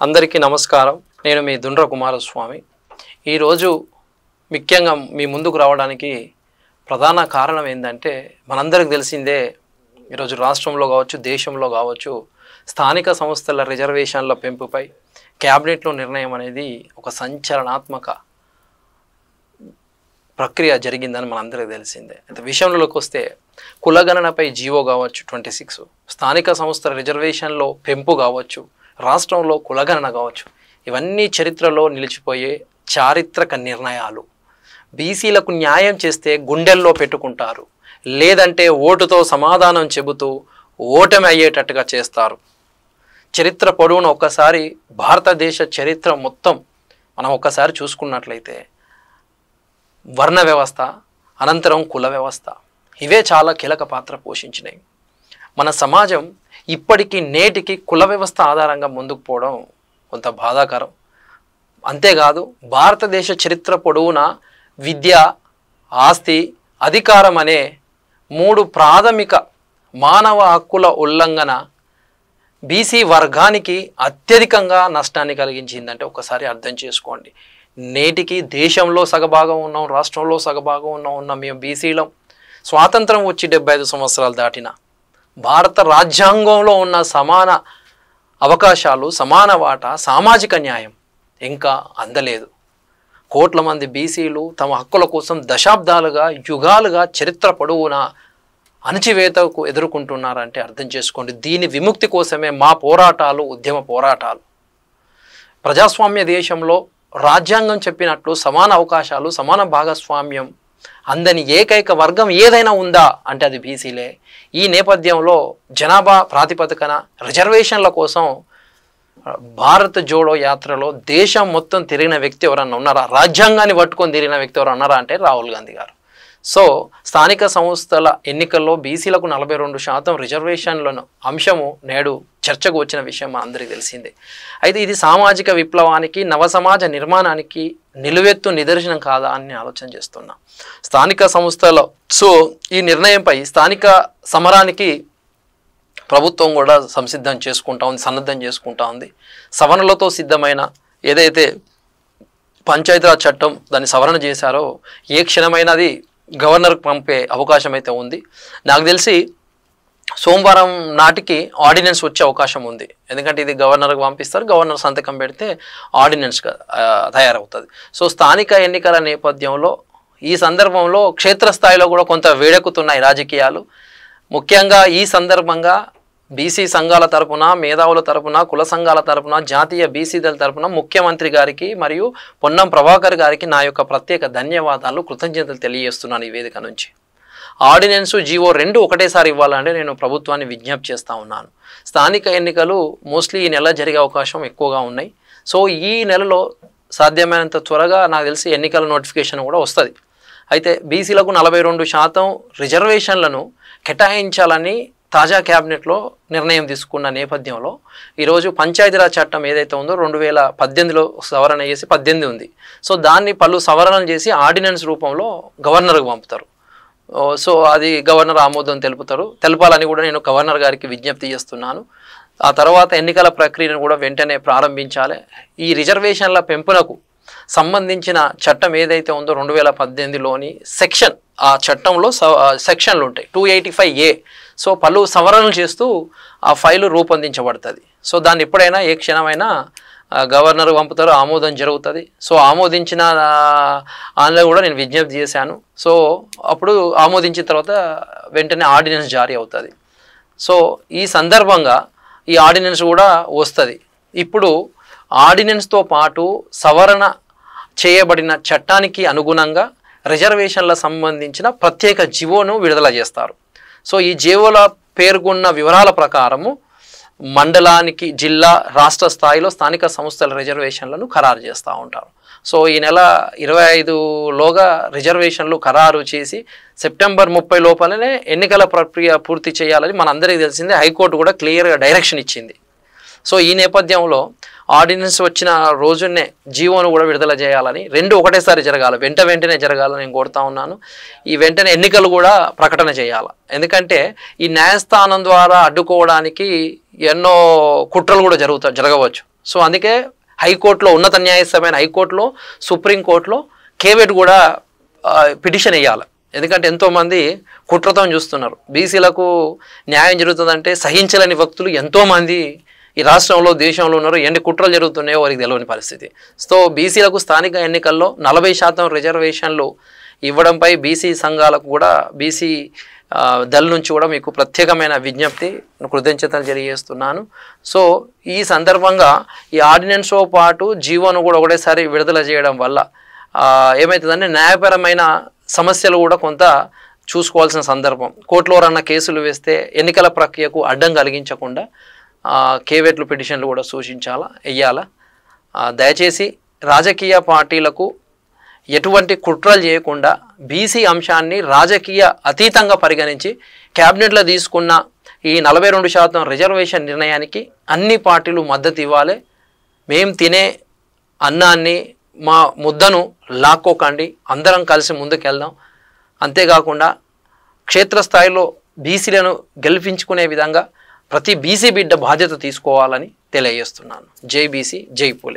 అందరికీ నమస్కారం. నేను మీ దుండ్ర కుమారస్వామి. ఈరోజు ముఖ్యంగా మీ ముందుకు రావడానికి ప్రధాన కారణం ఏంటంటే, మనందరికీ తెలిసిందే, ఈరోజు రాష్ట్రంలో కావచ్చు, దేశంలో కావచ్చు, స్థానిక సంస్థల రిజర్వేషన్ల పెంపుపై క్యాబినెట్లో నిర్ణయం అనేది ఒక సంచలనాత్మక ప్రక్రియ జరిగిందని మనందరికీ తెలిసిందే. అయితే విషయంలోకి వస్తే, కులగణనపై జీవో కావచ్చు 26, స్థానిక సంస్థల రిజర్వేషన్లో పెంపు కావచ్చు, రాష్ట్రంలో కులగణన కావచ్చు, ఇవన్నీ చరిత్రలో నిలిచిపోయే చారిత్రక నిర్ణయాలు. బీసీలకు న్యాయం చేస్తే గుండెల్లో పెట్టుకుంటారు, లేదంటే ఓటుతో సమాధానం చెబుతూ ఓటమి అయ్యేటట్టుగా చేస్తారు. చరిత్ర పొడవున ఒక్కసారి భారతదేశ చరిత్ర మొత్తం మనం ఒక్కసారి చూసుకున్నట్లయితే, వర్ణ వ్యవస్థ, అనంతరం కుల వ్యవస్థ, ఇవే చాలా కీలక పాత్ర పోషించినాయి. మన సమాజం ఇప్పటికీ నేటికి కుల వ్యవస్థ ఆధారంగా ముందుకు పోవడం కొంత బాధాకరం. అంతేకాదు, భారతదేశ చరిత్ర పొడవున విద్య, ఆస్తి, అధికారం అనే 3 ప్రాథమిక మానవ హక్కుల ఉల్లంఘన బీసీ వర్గానికి అత్యధికంగా నష్టాన్ని కలిగించిందంటే ఒకసారి అర్థం చేసుకోండి. నేటికి దేశంలో సగభాగం ఉన్నాం, రాష్ట్రంలో సగభాగం ఉన్న మేము బీసీలం. స్వాతంత్రం వచ్చి 75 సంవత్సరాలు దాటిన భారత రాజ్యాంగంలో ఉన్న సమాన అవకాశాలు, సమాన వాటా, సామాజిక న్యాయం ఇంకా అందలేదు. కోట్ల మంది బీసీలు తమ హక్కుల కోసం దశాబ్దాలుగా, యుగాలుగా చరిత్ర పొడవునా అణచివేతకు ఎదుర్కొంటున్నారంటే అర్థం చేసుకోండి. దీని విముక్తి కోసమే మా పోరాటాలు, ఉద్యమ పోరాటాలు. ప్రజాస్వామ్య దేశంలో రాజ్యాంగం చెప్పినట్లు సమాన అవకాశాలు, సమాన భాగస్వామ్యం అందని ఏకైక వర్గం ఏదైనా ఉందా అంటే అది బీసీలే. ఈ నేపథ్యంలో జనాభా ప్రాతిపదికన రిజర్వేషన్ల కోసం భారత్ జోడో యాత్రలో దేశం మొత్తం తిరిగిన వ్యక్తి ఎవరన్నా ఉన్నారా? రాజ్యాంగాన్ని పట్టుకొని తిరిగిన వ్యక్తి ఎవరు ఉన్నారా అంటే రాహుల్ గాంధీ గారు. సో స్థానిక సంస్థల ఎన్నికల్లో బీసీలకు 42% రిజర్వేషన్లను అంశము నేడు చర్చకు వచ్చిన విషయం అందరికీ తెలిసిందే. అయితే ఇది సామాజిక విప్లవానికి, నవ సమాజ నిర్మాణానికి నిలువెత్తు నిదర్శనం కాదా అని ఆలోచన చేస్తున్నా. స్థానిక సంస్థలో ఈ నిర్ణయంపై స్థానిక సమరానికి ప్రభుత్వం కూడా సన్నద్ధం చేసుకుంటా ఉంది. సవరణలతో సిద్ధమైన ఏదైతే పంచాయతీరాజ్ చట్టం దాన్ని సవరణ చేశారో ఏ క్షణమైనది గవర్నర్కి పంపే అవకాశం అయితే ఉంది. నాకు తెలిసి సోమవారం నాటికి ఆర్డినెన్స్ వచ్చే అవకాశం ఉంది. ఎందుకంటే ఇది గవర్నర్కి పంపిస్తారు, గవర్నర్ సంతకం పెడితే ఆర్డినెన్స్గా తయారవుతుంది. సో స్థానిక ఎన్నికల నేపథ్యంలో ఈ సందర్భంలో క్షేత్రస్థాయిలో కూడా కొంత వేడెక్కుతున్నాయి రాజకీయాలు. ముఖ్యంగా ఈ సందర్భంగా బీసీ సంఘాల తరపున, మేధావుల తరపున, కుల సంఘాల తరపున, జాతీయ బీసీ దళ తరపున ముఖ్యమంత్రి గారికి మరియు పొన్నం ప్రభాకర్ గారికి నా యొక్క ప్రత్యేక ధన్యవాదాలు, కృతజ్ఞతలు తెలియజేస్తున్నాను ఈ వేదిక నుంచి. ఆర్డినెన్స్, జీవో 2 ఒకటేసారి ఇవ్వాలంటే నేను ప్రభుత్వాన్ని విజ్ఞప్తి చేస్తూ ఉన్నాను. స్థానిక ఎన్నికలు మోస్ట్లీ ఈ నెల జరిగే అవకాశం ఎక్కువగా ఉన్నాయి. సో ఈ నెలలో సాధ్యమైనంత త్వరగా నాకు తెలిసి ఎన్నికల నోటిఫికేషన్ కూడా వస్తుంది. అయితే బీసీలకు 42% రిజర్వేషన్లను కేటాయించాలని తాజా క్యాబినెట్లో నిర్ణయం తీసుకున్న నేపథ్యంలో ఈరోజు పంచాయతీరాజ్ చట్టం ఏదైతే ఉందో 2018లో సవరణ చేసి 18 ఉంది. సో దాన్ని పలు సవరణలు చేసి ఆర్డినెన్స్ రూపంలో గవర్నర్కి పంపుతారు. సో అది గవర్నర్ ఆమోదం తెలపాలని కూడా నేను గవర్నర్ గారికి విజ్ఞప్తి చేస్తున్నాను. ఆ తర్వాత ఎన్నికల ప్రక్రియను కూడా వెంటనే ప్రారంభించాలి. ఈ రిజర్వేషన్ల పెంపునకు సంబంధించిన చట్టం ఏదైతే ఉందో 2018లోని సెక్షన్, ఆ చట్టంలో సెక్షన్లు ఉంటాయి 285A. సో పలు సవరణలు చేస్తూ ఆ ఫైలు రూపొందించబడుతుంది. సో దాన్ని ఎప్పుడైనా ఏ క్షణమైనా గవర్నర్ పంపుతారు, ఆమోదం జరుగుతుంది. సో ఆమోదించిన ఆన్లో కూడా నేను విజ్ఞప్తి చేశాను. సో అప్పుడు ఆమోదించిన తర్వాత వెంటనే ఆర్డినెన్స్ జారీ అవుతుంది. సో ఈ సందర్భంగా ఈ ఆర్డినెన్స్ కూడా వస్తుంది. ఇప్పుడు ఆర్డినెన్స్తో పాటు సవరణ చేయబడిన చట్టానికి అనుగుణంగా రిజర్వేషన్ల సంబంధించిన ప్రత్యేక జీవోను విడుదల చేస్తారు. సో ఈ జీవోల పేర్కొన్న వివరాల ప్రకారము మండలానికి, జిల్లా, రాష్ట్ర స్థాయిలో స్థానిక సంస్థల రిజర్వేషన్లను ఖరారు చేస్తూ ఉంటారు. సో ఈ నెల 25లోగా రిజర్వేషన్లు ఖరారు చేసి సెప్టెంబర్ 30 లోపలనే ఎన్నికల ప్రక్రియ పూర్తి చేయాలని మనందరికీ తెలిసిందే. హైకోర్టు కూడా క్లియర్గా డైరెక్షన్ ఇచ్చింది. సో ఈ నేపథ్యంలో ఆర్డినెన్స్ వచ్చిన రోజునే జీవోను కూడా విడుదల చేయాలని, 2 ఒకటేసారి జరగాలి, వెంటనే జరగాలని నేను కోరుతా ఉన్నాను. ఈ వెంటనే ఎన్నికలు కూడా ప్రకటన చేయాలి. ఎందుకంటే ఈ న్యాయస్థానం ద్వారా అడ్డుకోవడానికి ఎన్నో కుట్రలు కూడా జరగవచ్చు. సో అందుకే హైకోర్టులో, ఉన్నత న్యాయస్థానమైన హైకోర్టులో, సుప్రీంకోర్టులో కేవెట్ కూడా పిటిషన్ వేయాలి. ఎందుకంటే ఎంతోమంది కుట్రతో చూస్తున్నారు. బీసీలకు న్యాయం జరుగుతుందంటే సహించలేని వ్యక్తులు ఎంతోమంది ఈ రాష్ట్రంలో, దేశంలో ఉన్నారు. ఎన్ని కుట్రలు జరుగుతున్నాయో వారికి తెలియని పరిస్థితి. సో బీసీలకు స్థానిక ఎన్నికల్లో 40% రిజర్వేషన్లు ఇవ్వడంపై బీసీ సంఘాలకు కూడా, బీసీ దళ నుంచి కూడా మీకు ప్రత్యేకమైన విజ్ఞప్తి, కృతజ్ఞతలు తెలియజేస్తున్నాను. సో ఈ సందర్భంగా ఈ ఆర్డినెన్స్తో పాటు జీవోను కూడా ఒకటేసారి విడుదల చేయడం వల్ల ఏమవుతుందంటే న్యాయపరమైన సమస్యలు కూడా కొంత చూసుకోవాల్సిన సందర్భం. కోర్టులో రన్న కేసులు వేస్తే ఎన్నికల ప్రక్రియకు అడ్డం కలిగించకుండా కేవెట్లు పిటిషన్లు కూడా వెయ్యాలా. దయచేసి రాజకీయ పార్టీలకు ఎటువంటి కుట్రలు చేయకుండా బీసీ అంశాన్ని రాజకీయ అతీతంగా పరిగణించి క్యాబినెట్లో తీసుకున్న ఈ 42% రిజర్వేషన్ నిర్ణయానికి అన్ని పార్టీలు మద్దతు ఇవ్వాలి. మేము తినే అన్నాన్ని, మా ముద్దను లాక్కోకండి, అందరం కలిసి ముందుకెళ్దాం. అంతేకాకుండా క్షేత్రస్థాయిలో బీసీలను గెలిపించుకునే విధంగా ప్రతి బీసీ బిడ్డ బాధ్యత తీసుకోవాలని తెలియజేస్తున్నాను. జై బీసీ, జై పూలే.